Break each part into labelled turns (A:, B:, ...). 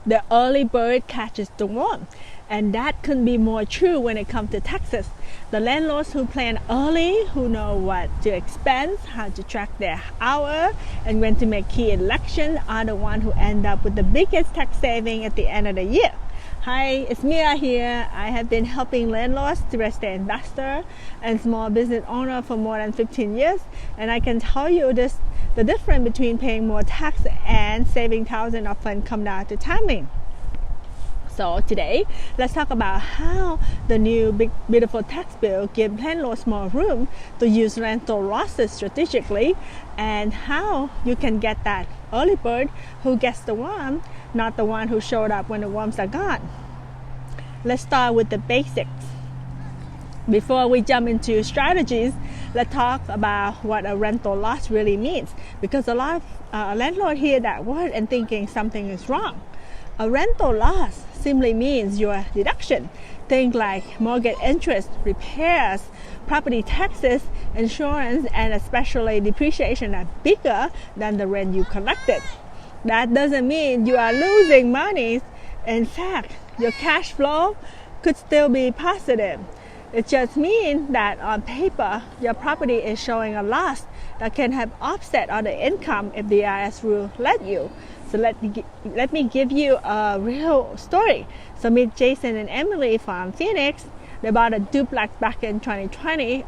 A: the early bird catches the worm. And that couldn't be more true when it comes to taxes. The landlords who plan early, who know what to expense, how to track their hour, and when to make key elections are the ones who end up with the biggest tax saving at the end of the year. Hi, it's Mia here. I have been helping landlords, real estate investor, and small business owner for more than 15 years. And I can tell you the difference between paying more tax and saving thousands often come down to timing. So today, let's talk about how the new big beautiful tax bill gives landlords more room to use rental losses strategically, and how you can get that early bird who gets the worm, not the one who showed up when the worms are gone. Let's start with the basics. Before we jump into strategies, let's talk about what a rental loss really means, because a lot of landlords hear that word and thinking something is wrong. A rental loss simply means your deduction. Things like mortgage interest, repairs, property taxes, insurance, and especially depreciation are bigger than the rent you collected. That doesn't mean you are losing money. In fact, your cash flow could still be positive. It just means that on paper, your property is showing a loss that can have offset other income if the IRS will let you. So let me give you a real story. So meet Jason and Emily from Phoenix. They bought a duplex back in 2020,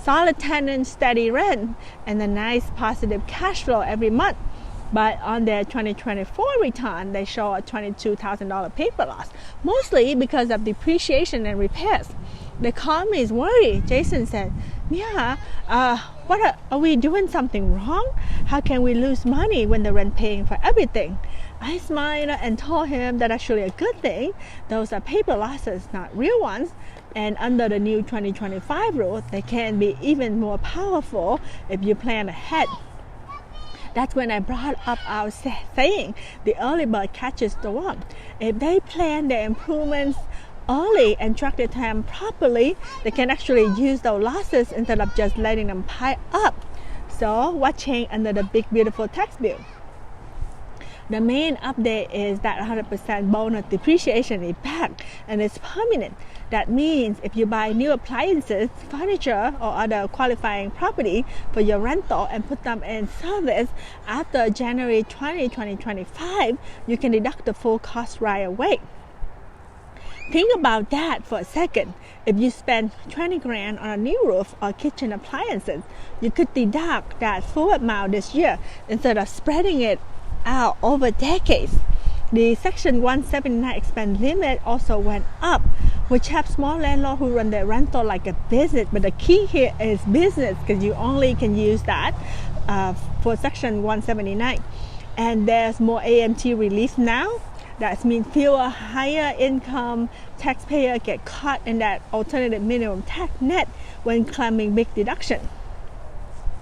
A: solid tenant, steady rent, and a nice positive cash flow every month. But on their 2024 return, they show a $22,000 paper loss, mostly because of depreciation and repairs. They called me worried. Jason said, Mia, are we doing something wrong? How can we lose money when the rent paying for everything? I smiled and told him that actually a good thing. Those are paper losses, not real ones. And under the new 2025 rule, they can be even more powerful if you plan ahead. That's when I brought up our saying, the early bird catches the worm. If they plan their improvements early and track their time properly, they can actually use those losses instead of just letting them pile up. So what changed under the big beautiful tax bill? The main update is that 100% bonus depreciation is back and it's permanent. That means if you buy new appliances, furniture, or other qualifying property for your rental and put them in service after January 20, 2025, you can deduct the full cost right away. Think about that for a second. If you spend 20 grand on a new roof or kitchen appliances, you could deduct that full amount this year instead of spreading it out over decades. The Section 179 expense limit also went up, which helps small landlords who run their rental like a business. But the key here is business, because you only can use that for Section 179. And there's more AMT relief now. That means fewer higher income taxpayers get caught in that alternative minimum tax net when claiming big deduction.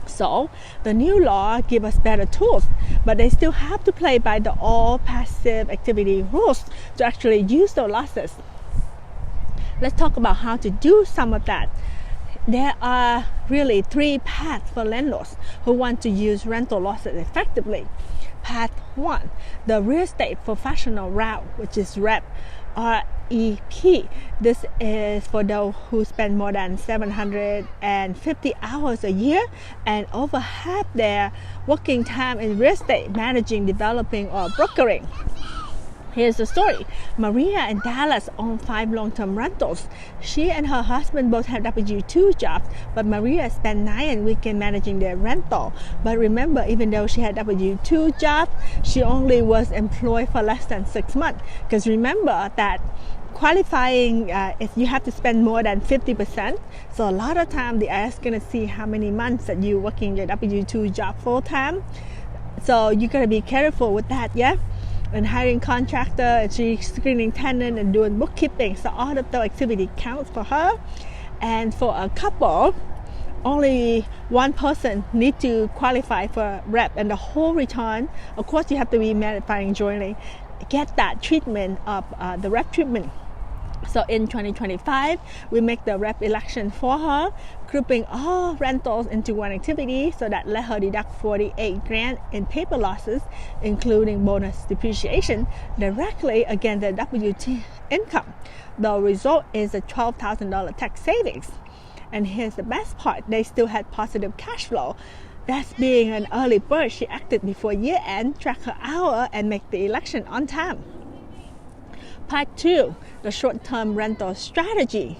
A: So the new law gives us better tools, but they still have to play by the all passive activity rules to actually use those losses. Let's talk about how to do some of that. There are really 3 paths for landlords who want to use rental losses effectively. Path 1, the real estate professional route, which is REP. REP. This is for those who spend more than 750 hours a year and over half their working time in real estate, managing, developing, or brokering. Here's the story. Maria in Dallas own 5 long-term rentals. She and her husband both have W-2 jobs, but Maria spent 9 weekends managing their rental. But remember, even though she had W-2 jobs, she only was employed for less than 6 months. Because remember that qualifying, is you have to spend more than 50%. So a lot of time the IRS is going to see how many months that you working your W-2 job full-time. So you got to be careful with that, yeah? And hiring contractor, and she's screening tenant and doing bookkeeping. So all of the activity counts for her. And for a couple, only one person needs to qualify for REP, and the whole return, of course, you have to be manufacturing jointly, get that treatment of the REP treatment. So in 2025, we make the rep election for her, grouping all rentals into one activity, so that let her deduct 48 grand in paper losses, including bonus depreciation, directly against the W2 income. The result is a $12,000 tax savings. And here's the best part, they still had positive cash flow. That's being an early bird. She acted before year end, tracked her hour, and make the election on time. Part 2, the short-term rental strategy.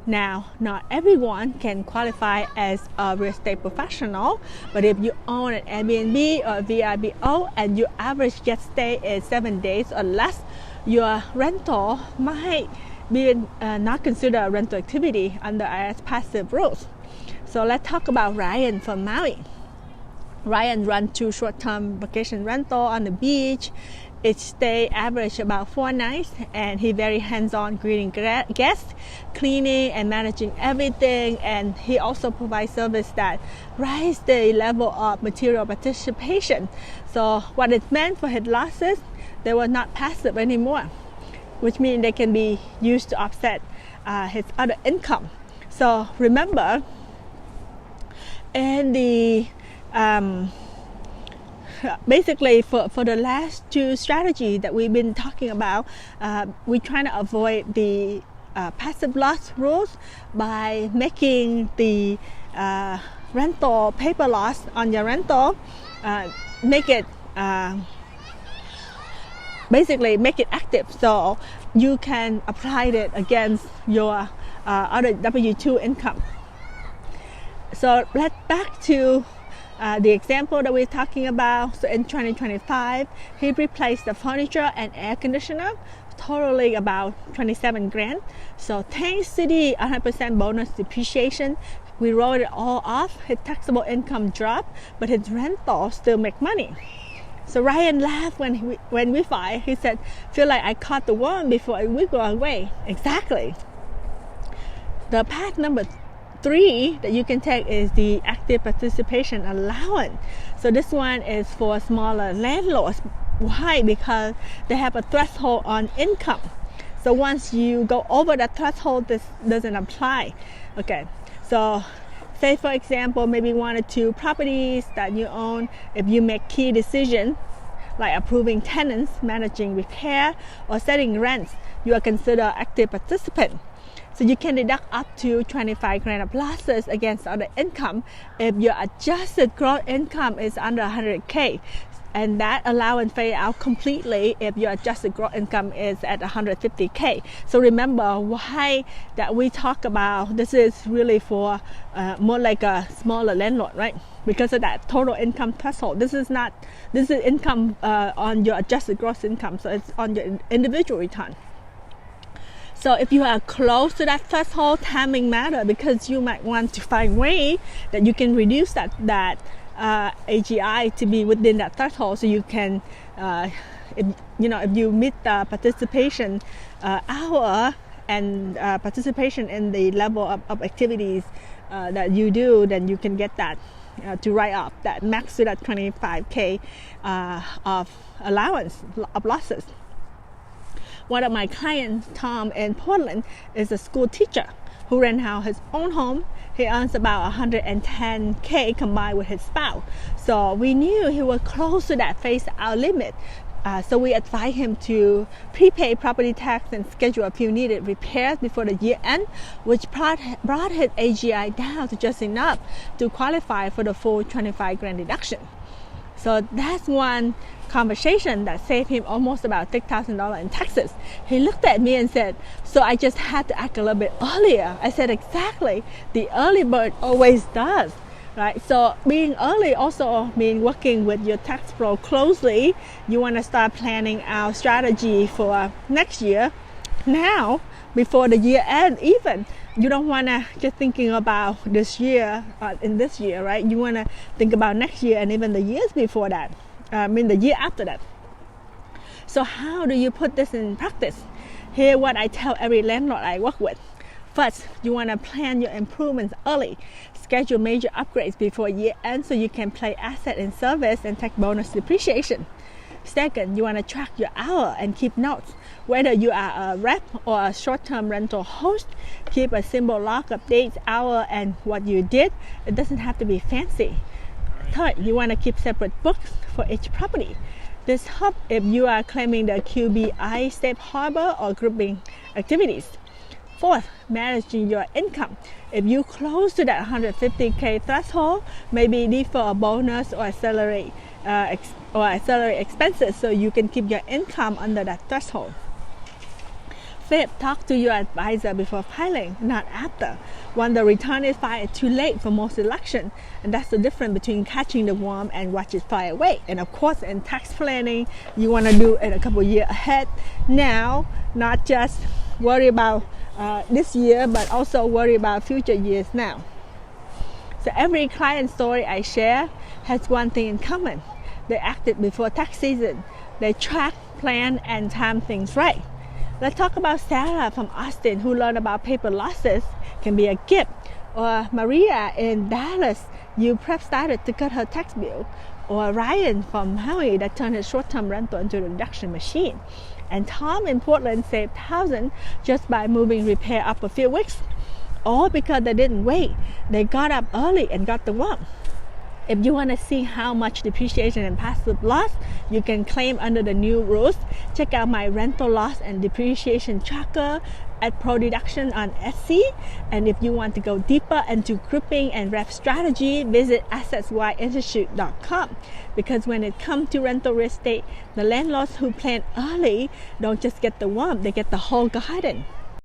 A: Now, not everyone can qualify as a real estate professional, but if you own an Airbnb or VRBO and your average guest stay is 7 days or less, your rental might be not considered a rental activity under IRS passive rules. So let's talk about Ryan from Maui. Ryan runs 2 short-term vacation rental on the beach. Each stay average about 4 nights, and he very hands-on greeting guests, cleaning and managing everything, and he also provides service that rise the level of material participation. So what it meant for his losses, they were not passive anymore, which means they can be used to offset his other income. So remember, in the basically for the last 2 strategies that we've been talking about, we're trying to avoid the passive loss rules by making the rental paper loss on your rental, make it active, so you can apply it against your other W2 income. So let's back to the example that we're talking about. So in 2025, he replaced the furniture and air conditioner, totaling about 27 grand. So thanks to the 100% bonus depreciation, we wrote it all off. His taxable income dropped, but his rental still make money. So Ryan laughed when we filed. He said, "Feel like I caught the worm before we go away." Exactly. The path number 3 that you can take is the active participation allowance. So this one is for smaller landlords. Why? Because they have a threshold on income. So once you go over that threshold, this doesn't apply. Okay, so say for example, maybe 1 or 2 properties that you own. If you make key decisions like approving tenants, managing repair, or setting rents, you are considered active participant. So you can deduct up to 25 grand of losses against other income if your adjusted gross income is under 100K. And that allowance fade out completely if your adjusted gross income is at 150K. So remember why that we talk about this is really for more like a smaller landlord, right? Because of that total income threshold. This is income on your adjusted gross income, so it's on your individual return. So if you are close to that threshold, timing matter, because you might want to find way that you can reduce that AGI to be within that threshold, so you can, if you meet the participation hour and participation in the level of activities that you do, then you can get that to write up that max to that 25K of allowance of losses. One of my clients, Tom in Portland, is a school teacher who ran out his own home. He earns about 110K combined with his spouse. So we knew he was close to that phase out limit. So we advised him to prepay property tax and schedule a few needed repairs before the year end, which brought his AGI down to just enough to qualify for the full 25 grand deduction. So that's one conversation that saved him almost about $6,000 in taxes. He looked at me and said, "So I just had to act a little bit earlier." I said, "Exactly. The early bird always does." Right? So being early also means working with your tax pro closely. You want to start planning our strategy for next year now, before the year end even. You don't want to just thinking about this year, in this year, right? You want to think about next year and even the years before that. The year after that. So how do you put this in practice? Here what I tell every landlord I work with. First, you want to plan your improvements early. Schedule major upgrades before year end so you can play asset in service and take bonus depreciation. Second, you want to track your hour and keep notes. Whether you are a rep or a short-term rental host, keep a simple log of dates, hour, and what you did. It doesn't have to be fancy. Third, you want to keep separate books for each property. This helps if you are claiming the QBI safe harbor or grouping activities. Fourth, managing your income. If you close to that 150K threshold, maybe defer a bonus or accelerate expenses so you can keep your income under that threshold. Fifth, talk to your advisor before filing, not after. When the return is filed, it's too late for most deductions, and that's the difference between catching the worm and watch it fly away. And of course, in tax planning, you want to do it a couple years ahead now, not just worry about this year, but also worry about future years now. So every client story I share has one thing in common. They acted before tax season. They track, plan, and time things right. Let's talk about Sarah from Austin who learned about paper losses can be a gift. Or Maria in Dallas, you prep started to cut her tax bill. Or Ryan from Maui that turned his short-term rental into a reduction machine. And Tom in Portland saved thousands just by moving repair up a few weeks. All because they didn't wait. They got up early and got the work. If you want to see how much depreciation and passive loss you can claim under the new rules, check out my rental loss and depreciation tracker at Pro Deduction on Etsy. And if you want to go deeper into grouping and rep strategy, visit AssetsWideInstitute.com. Because when it comes to rental real estate, the landlords who plan early don't just get the worm, they get the whole garden.